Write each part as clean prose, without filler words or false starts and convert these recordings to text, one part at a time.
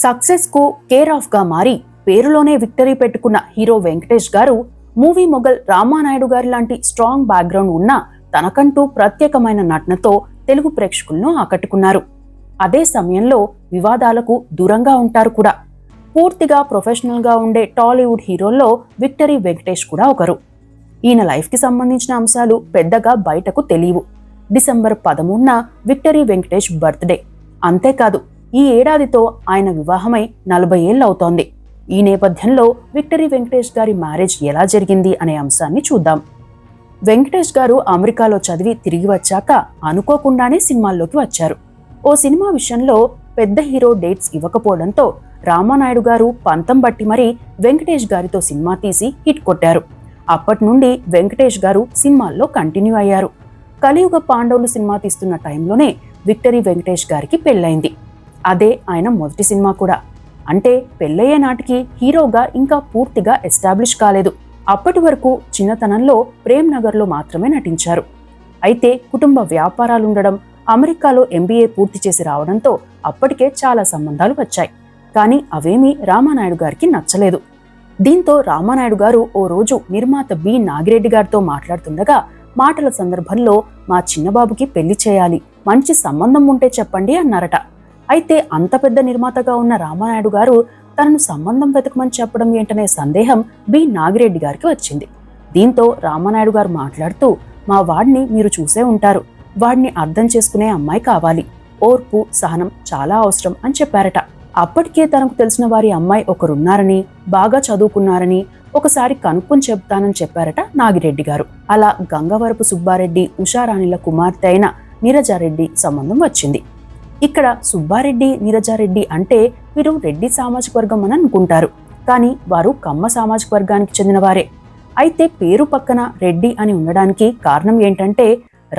Success కు care of గా మారి పేరులోనే విక్టరీ పెట్టుకున్న హీరో వెంకటేష్ గారు మూవీ మొగల్ రామానాయుడు గారి లాంటి స్ట్రాంగ్ బ్యాక్గ్రౌండ్ ఉన్న తనకంటూ ప్రత్యేకమైన నటనతో తెలుగు ప్రేక్షకులను ఆకట్టుకున్నారు. అదే సమయంలో వివాదాలకు దూరంగా ఉంటారు కూడా. పూర్తిగా ప్రొఫెషనల్ గా ఉండే టాలీవుడ్ హీరోల్లో విక్టరీ వెంకటేష్ కూడా ఒకరు. ఈయన లైఫ్ కి సంబంధించిన అంశాలు పెద్దగా బయటకు తెలియవు. డిసెంబర్ 13న విక్టరీ వెంకటేష్ బర్త్డే. అంతేకాదు, ఈ ఏడాదితో ఆయన వివాహమై 40 ఏళ్ళు అవుతోంది. ఈ నేపథ్యంలో విక్టరీ వెంకటేష్ గారి మ్యారేజ్ ఎలా జరిగింది అనే అంశాన్ని చూద్దాం. వెంకటేష్ గారు అమెరికాలో చదివి తిరిగి వచ్చాక అనుకోకుండానే సినిమాల్లోకి వచ్చారు. ఓ సినిమా విషయంలో పెద్ద హీరో డేట్స్ ఇవ్వకపోవడంతో రామానాయుడు గారు పంతం బట్టి మరీ వెంకటేష్ గారితో సినిమా తీసి హిట్ కొట్టారు. అప్పటి నుండి వెంకటేష్ గారు సినిమాల్లో కంటిన్యూ అయ్యారు. కలియుగ పాండవులు సినిమా తీస్తున్న టైంలోనే విక్టరీ వెంకటేష్ గారికి పెళ్ళైంది. అదే ఆయన మొదటి సినిమా కూడా. అంటే పెళ్ళయ్యే నాటికి హీరోగా ఇంకా పూర్తిగా ఎస్టాబ్లిష్ కాలేదు. అప్పటి వరకు చిన్నతనంలో ప్రేమ్ నగర్లో మాత్రమే నటించారు. అయితే కుటుంబ వ్యాపారాలుండడం, అమెరికాలో MBA పూర్తి చేసి రావడంతో అప్పటికే చాలా సంబంధాలు వచ్చాయి. కానీ అవేమీ రామానాయుడు గారికి నచ్చలేదు. దీంతో రామానాయుడు గారు ఓ రోజు నిర్మాత బి నాగిరెడ్డి గారితో మాట్లాడుతుండగా మాటల సందర్భంలో మా చిన్నబాబుకి పెళ్లి చేయాలి, మంచి సంబంధం ఉంటే చెప్పండి అన్నారట. అయితే అంత పెద్ద నిర్మాతగా ఉన్న రామానాయుడు గారు తనను సంబంధం వెతకమని చెప్పడం ఏంటనే సందేహం బి నాగిరెడ్డి గారికి వచ్చింది. దీంతో రామానాయుడు గారు మాట్లాడుతూ, మా వాడిని మీరు చూసే ఉంటారు, వాడిని అర్థం చేసుకునే అమ్మాయి కావాలి, ఓర్పు సహనం చాలా అవసరం అని చెప్పారట. అప్పటికే తనకు తెలిసిన వారి అమ్మాయి ఒకరున్నారని, బాగా చదువుకున్నారని ఒకసారి కనుక్కొని చెప్తానని చెప్పారట నాగిరెడ్డి గారు. అలా గంగవరపు సుబ్బారెడ్డి ఉషారాణిల కుమార్తె అయిన నీరజారెడ్డి సంబంధం వచ్చింది. ఇక్కడ సుబ్బారెడ్డి నీరజారెడ్డి అంటే వీరు రెడ్డి సామాజిక వర్గం అని అనుకుంటారు, కానీ వారు కమ్మ సామాజిక వర్గానికి చెందినవారే. అయితే పేరు పక్కన రెడ్డి అని ఉండడానికి కారణం ఏంటంటే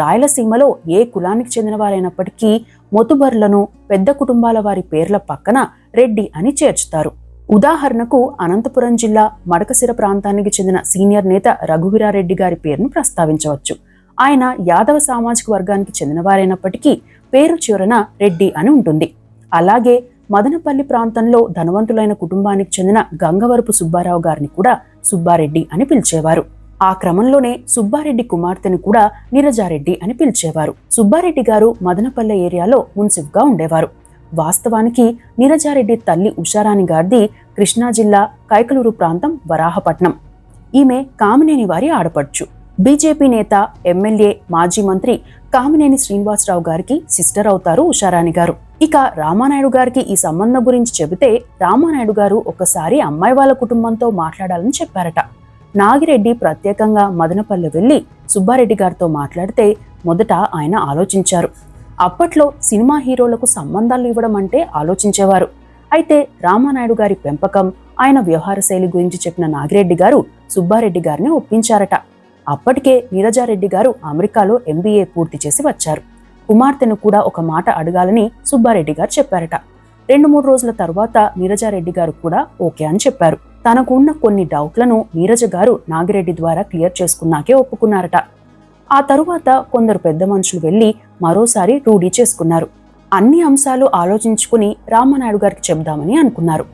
రాయలసీమలో ఏ కులానికి చెందినవారైనప్పటికీ మొతుబర్లను పెద్ద కుటుంబాల వారి పేర్ల పక్కన రెడ్డి అని చేర్చుతారు. ఉదాహరణకు అనంతపురం జిల్లా మడకసిర ప్రాంతానికి చెందిన సీనియర్ నేత రఘువీరారెడ్డి గారి పేరును ప్రస్తావించవచ్చు. ఆయన యాదవ సామాజిక వర్గానికి చెందినవారైనప్పటికీ పేరు చివరన రెడ్డి అని ఉంటుంది. అలాగే మదనపల్లి ప్రాంతంలో ధనవంతులైన కుటుంబానికి చెందిన గంగవరపు సుబ్బారావు గారిని కూడా సుబ్బారెడ్డి అని పిలిచేవారు. ఆ క్రమంలోనే సుబ్బారెడ్డి కుమార్తెను కూడా నీరజారెడ్డి అని పిలిచేవారు. సుబ్బారెడ్డి గారు మదనపల్లె ఏరియాలో మున్సిఫ్గా ఉండేవారు. వాస్తవానికి నీరజారెడ్డి తల్లి ఉషారాణి గారిది కృష్ణా జిల్లా కైకలూరు ప్రాంతం వరాహపట్నం. ఈమె కామినేని వారి ఆడపడుచు. బీజేపీ నేత, ఎమ్మెల్యే, మాజీ మంత్రి కామినేని శ్రీనివాసరావు గారికి సిస్టర్ అవుతారు ఉషారాణి గారు. ఇక రామానాయుడు గారికి ఈ సంబంధం గురించి చెబితే రామానాయుడు గారు ఒకసారి అమ్మాయి వాళ్ళ కుటుంబంతో మాట్లాడాలని చెప్పారట. నాగిరెడ్డి ప్రత్యేకంగా మదనపల్లె వెళ్లి సుబ్బారెడ్డి గారితో మాట్లాడితే మొదట ఆయన ఆలోచించారు. అప్పట్లో సినిమా హీరోలకు సంబంధాలు ఇవ్వడం అంటే ఆలోచించేవారు. అయితే రామానాయుడు గారి పెంపకం, ఆయన వ్యవహార శైలి గురించి చెప్పిన నాగిరెడ్డి గారు సుబ్బారెడ్డి గారిని ఒప్పించారట. అప్పటికే నీరజారెడ్డి గారు అమెరికాలో MBA పూర్తి చేసి వచ్చారు. కుమార్తెను కూడా ఒక మాట అడగాలని సుబ్బారెడ్డి గారు చెప్పారట. 2-3 రోజుల తర్వాత నీరజారెడ్డి గారు కూడా ఓకే అని చెప్పారు. తనకు ఉన్న కొన్ని డౌట్లను నీరజ గారు నాగిరెడ్డి ద్వారా క్లియర్ చేసుకున్నాకే ఒప్పుకున్నారట. ఆ తరువాత కొందరు పెద్ద మనుషులు వెళ్లి మరోసారి రూఢీ చేసుకున్నారు. అన్ని అంశాలు ఆలోచించుకుని రామానాయుడు గారికి చెబుదామని అనుకున్నారు.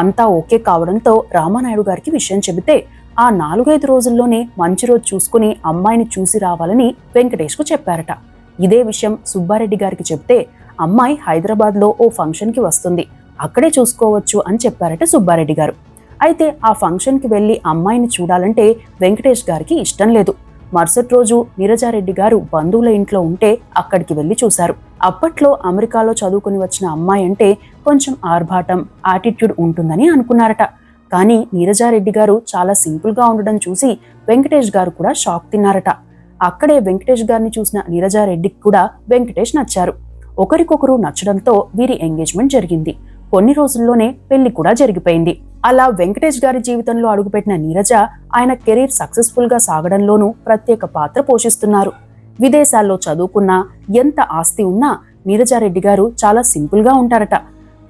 అంతా ఓకే కావడంతో రామానాయుడు గారికి విషయం చెబితే ఆ 4-5 రోజుల్లోనే మంచి రోజు చూసుకుని అమ్మాయిని చూసి రావాలని వెంకటేష్కు చెప్పారట. ఇదే విషయం సుబ్బారెడ్డి గారికి చెప్తే అమ్మాయి హైదరాబాద్లో ఓ ఫంక్షన్కి వస్తుంది, అక్కడే చూసుకోవచ్చు అని చెప్పారట సుబ్బారెడ్డి గారు. అయితే ఆ ఫంక్షన్కి వెళ్లి అమ్మాయిని చూడాలంటే వెంకటేష్ గారికి ఇష్టం లేదు. మరుసటి రోజు నీరజారెడ్డి గారు బంధువుల ఇంట్లో ఉంటే అక్కడికి వెళ్లి చూశారు. అప్పట్లో అమెరికాలో చదువుకుని వచ్చిన అమ్మాయి అంటే కొంచెం ఆర్భాటం, యాటిట్యూడ్ ఉంటుందని అనుకున్నారట. కానీ నీరజారెడ్డి గారు చాలా సింపుల్గా ఉండడం చూసి వెంకటేష్ గారు కూడా షాక్ తిన్నారట. అక్కడే వెంకటేష్ గారిని చూసిన నీరజారెడ్డికి కూడా వెంకటేష్ నచ్చారు. ఒకరికొకరు నచ్చడంతో వీరి ఎంగేజ్మెంట్ జరిగింది. కొన్ని రోజుల్లోనే పెళ్లి కూడా జరిగిపోయింది. అలా వెంకటేష్ గారి జీవితంలో అడుగుపెట్టిన నీరజ ఆయన కెరీర్ సక్సెస్ఫుల్ గా సాగడంలోనూ ప్రత్యేక పాత్ర పోషిస్తున్నారు. విదేశాల్లో చదువుకున్నా, ఎంత ఆస్తి ఉన్నా నీరజారెడ్డి గారు చాలా సింపుల్ గా ఉంటారట.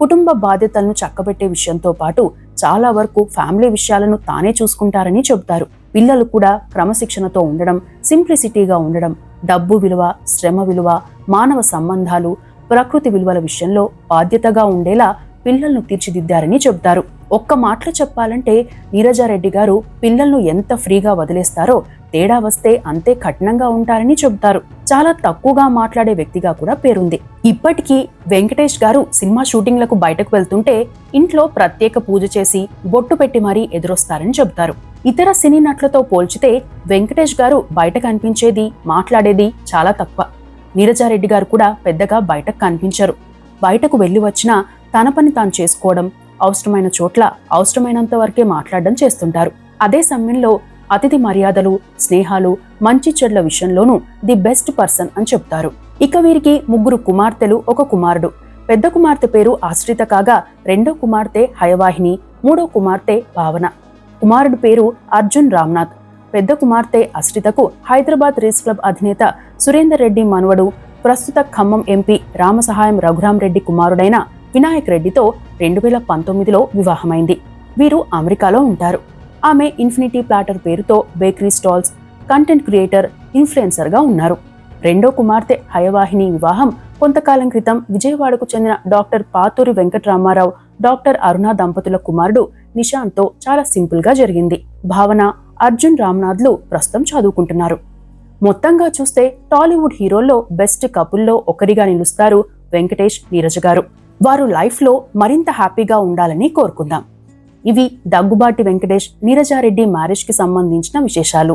కుటుంబ బాధ్యతలను చక్కబెట్టే విషయంతో పాటు చాలా వరకు ఫ్యామిలీ విషయాలను తానే చూసుకుంటారని చెబుతారు. పిల్లలు కూడా క్రమశిక్షణతో ఉండడం, సింప్లిసిటీగా ఉండడం, డబ్బు విలువ, శ్రమ విలువ, మానవ సంబంధాలు, ప్రకృతి విలువల విషయంలో బాధ్యతగా ఉండేలా పిల్లలను తీర్చిదిద్దారని చెబుతారు. ఒక్క మాటలో చెప్పాలంటే నీరజారెడ్డి గారు పిల్లలను ఎంత ఫ్రీగా వదిలేస్తారో తేడా వస్తే అంతే కఠినంగా ఉంటారని చెబుతారు. చాలా తక్కువగా మాట్లాడే వ్యక్తిగా కూడా పేరుంది. ఇప్పటికీ వెంకటేష్ గారు సినిమా షూటింగ్లకు బయటకు వెళ్తుంటే ఇంట్లో ప్రత్యేక పూజ చేసి బొట్టు పెట్టి మరీ ఎదురొస్తారని చెబుతారు. ఇతర సినీ నటులతో పోల్చితే వెంకటేష్ గారు బయట కనిపించేది, మాట్లాడేది చాలా తక్కువ. నీరజారెడ్డి గారు కూడా పెద్దగా బయటకు కనిపించరు. బయటకు వెళ్లి వచ్చినా తన పని తాను చేసుకోవడం, అవసరమైన చోట్ల అవసరమైనంత వరకే మాట్లాడడం చేస్తుంటారు. అదే సమయంలో అతిథి మర్యాదలు, స్నేహాలు, మంచి చెడ్ల విషయంలోనూ ది బెస్ట్ పర్సన్ అని చెప్తారు. ఇక వీరికి 3 కుమార్తెలు, 1 కుమారుడు. పెద్ద కుమార్తె పేరు ఆశ్రిత కాగా, రెండో కుమార్తె హయవాహిని, మూడో కుమార్తె భావన. కుమారుడు పేరు అర్జున్ రామ్నాథ్. పెద్ద కుమార్తె ఆశ్రితకు హైదరాబాద్ రేస్ క్లబ్ అధినేత సురేందర్ రెడ్డి మనవడు, ప్రస్తుత ఖమ్మం ఎంపీ రామసహాయం రఘురాం రెడ్డి కుమారుడైన వినాయక్ రెడ్డితో 2019లో వివాహమైంది. వీరు అమెరికాలో ఉంటారు. ఆమె ఇన్ఫినిటీ ప్లాటర్ పేరుతో బేకరీ స్టాల్స్, కంటెంట్ క్రియేటర్, ఇన్ఫ్లుయెన్సర్గా ఉన్నారు. రెండో కుమార్తె హయవాహిని వివాహం కొంతకాలం క్రితం విజయవాడకు చెందిన డాక్టర్ పాతూరి వెంకటరామారావు, డాక్టర్ అరుణ దంపతుల కుమారుడు నిశాంత్తో చాలా సింపుల్గా జరిగింది. భావన, అర్జున్ రామ్నాథ్లు ప్రస్తుతం చదువుకుంటున్నారు. మొత్తంగా చూస్తే టాలీవుడ్ హీరోల్లో బెస్ట్ కపుల్లో ఒకరిగా నిలుస్తారు వెంకటేష్, నీరజ గారు. వారు లైఫ్లో మరింత హ్యాపీగా ఉండాలని కోరుకుందాం. ఇవి దగ్గుబాటి వెంకటేష్, నీరజారెడ్డి మ్యారేజ్కి సంబంధించిన విశేషాలు.